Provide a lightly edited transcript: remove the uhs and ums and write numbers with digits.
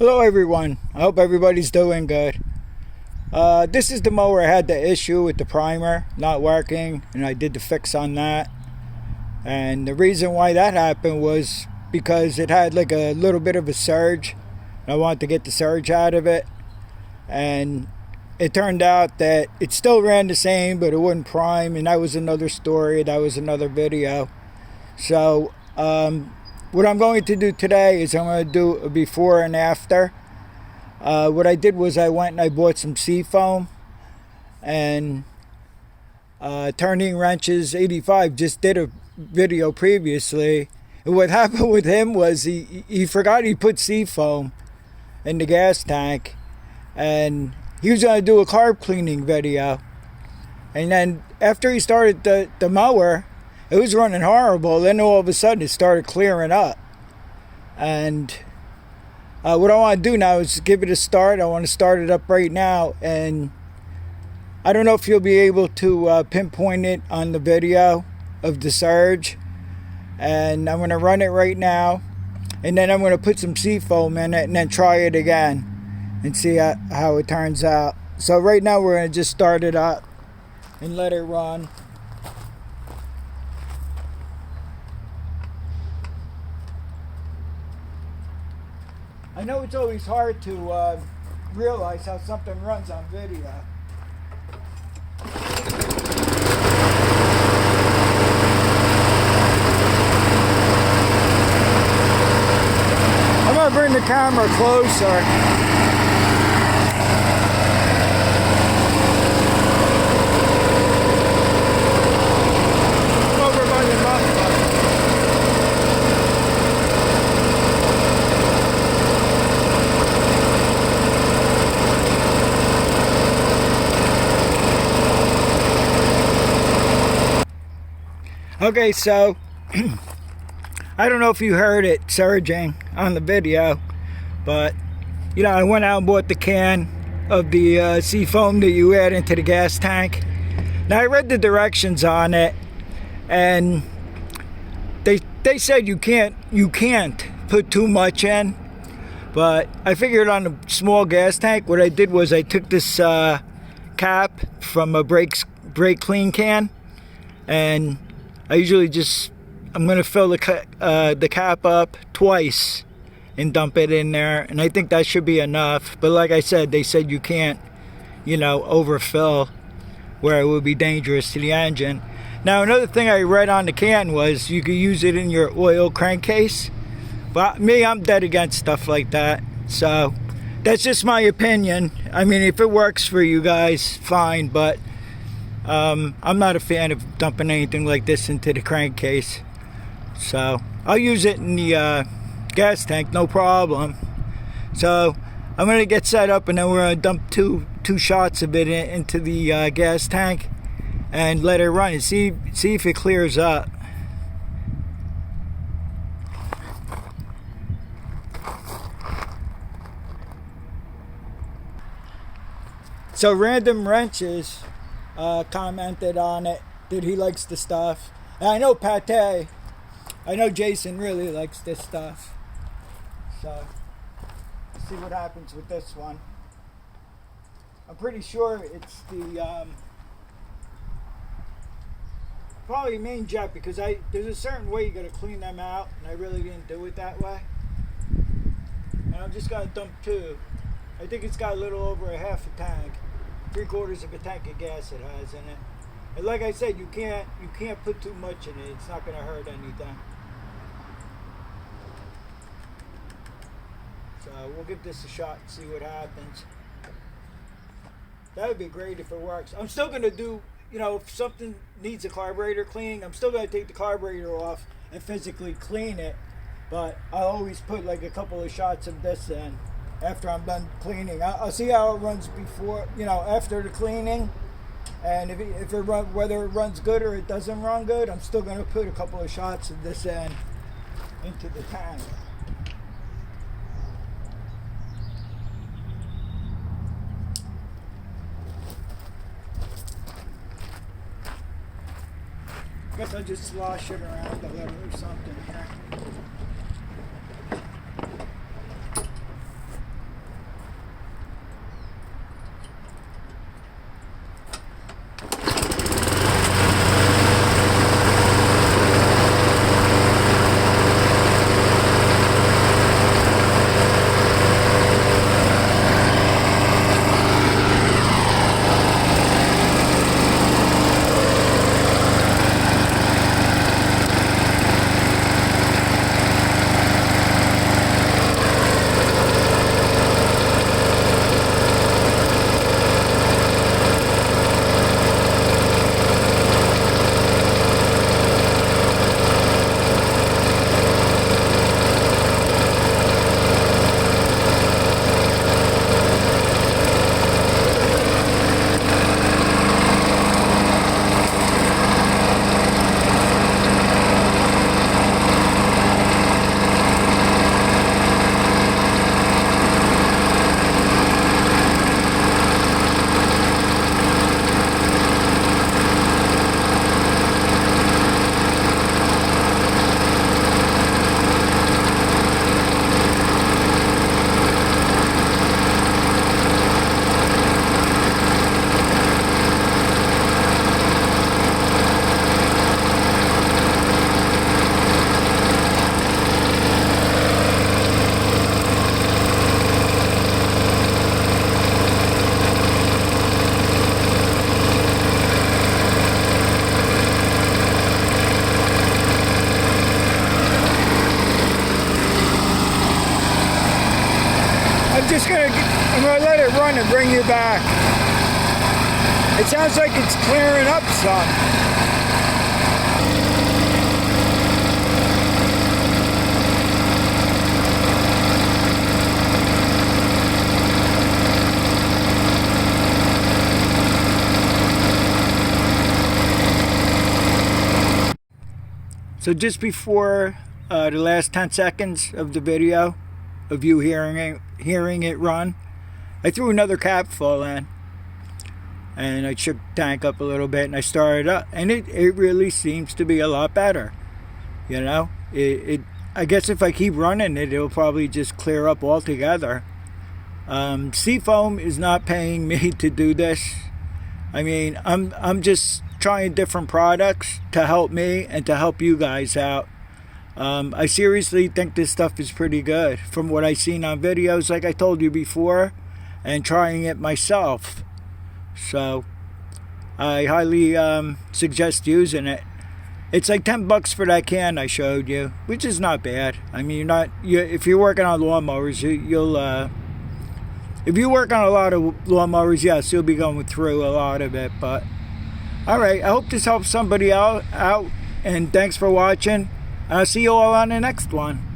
Hello everyone, I hope everybody's doing good. This is the mower. I had the issue with the primer not working, and I did the fix on that. And the reason why that happened was because it had like a little bit of a surge. I wanted to get the surge out of it, and it turned out that it still ran the same, but it wouldn't prime, and that was another story. That was another video. So what I'm going to do today is I'm going to do a before and after. What I did was I went and I bought some Seafoam, and Turning Wrenches 85 just did a video previously. And what happened with him was he forgot he put Seafoam in the gas tank, and he was going to do a carb cleaning video. And then after he started the mower, it was running horrible. Then all of a sudden it started clearing up. And what I want to do now is give it a start. I want to start it up right now. And I don't know if you'll be able to pinpoint it on the video of the surge. And I'm going to run it right now. And then I'm going to put some Seafoam in it and then try it again and see how it turns out. So right now we're going to just start it up and let it run. I know it's always hard to realize how something runs on video. I'm going to bring the camera closer. Okay, so I don't know if you heard it surging on the video, but you know, I went out and bought the can of the Seafoam that you add into the gas tank. Now I read the directions on it, and they said you can't put too much in, but I figured on a small gas tank, what I did was I took this cap from a brake clean can, and I usually I'm going to fill the cap up twice and dump it in there. And I think that should be enough. But like I said, they said you can't, overfill where it would be dangerous to the engine. Now, another thing I read on the can was you could use it in your oil crankcase. But me, I'm dead against stuff like that. So that's just my opinion. I mean, if it works for you guys, fine. But I'm not a fan of dumping anything like this into the crankcase. So I'll use it in the gas tank, no problem. So I'm going to get set up, and then we're going to dump two shots of it into the gas tank and let it run and see if it clears up. So Random Wrenches commented on it that he likes the stuff. And I know Jason really likes this stuff. So let's see what happens with this one. I'm pretty sure it's the probably main jet, because there's a certain way you gotta clean them out, and I really didn't do it that way. And I'm just gonna dump two. I think it's got a little over a half a tank. 3/4 of a tank of gas it has in it. And like I said, you can't put too much in it. It's not going to hurt anything. So we'll give this a shot and see what happens. That would be great if it works. I'm still going to do, if something needs a carburetor cleaning, I'm still going to take the carburetor off and physically clean it. But I'll always put like a couple of shots of this in after I'm done cleaning. I'll see how it runs before, after the cleaning. And if it whether it runs good or it doesn't run good, I'm still going to put a couple of shots of this into the tank. I guess I'll just slosh it around a little or something here. I'm gonna let it run and bring you back. It sounds like it's clearing up some. So just before the last 10 seconds of the video of you hearing it run, I threw another cap full in, and I shook the tank up a little bit, and I started up, and it really seems to be a lot better. You know, I guess if I keep running it, it'll probably just clear up altogether. Seafoam is not paying me to do this. I mean, I'm just trying different products to help me and to help you guys out. I seriously think this stuff is pretty good from what I've seen on videos, like I told you before, and trying it myself. So I highly suggest using it. It's like $10 for that can I showed you, which is not bad. I mean, if you're working on lawnmowers, if you work on a lot of lawnmowers, yes, you'll be going through a lot of it. But all right, I hope this helps somebody out, and thanks for watching. I'll see you all on the next one.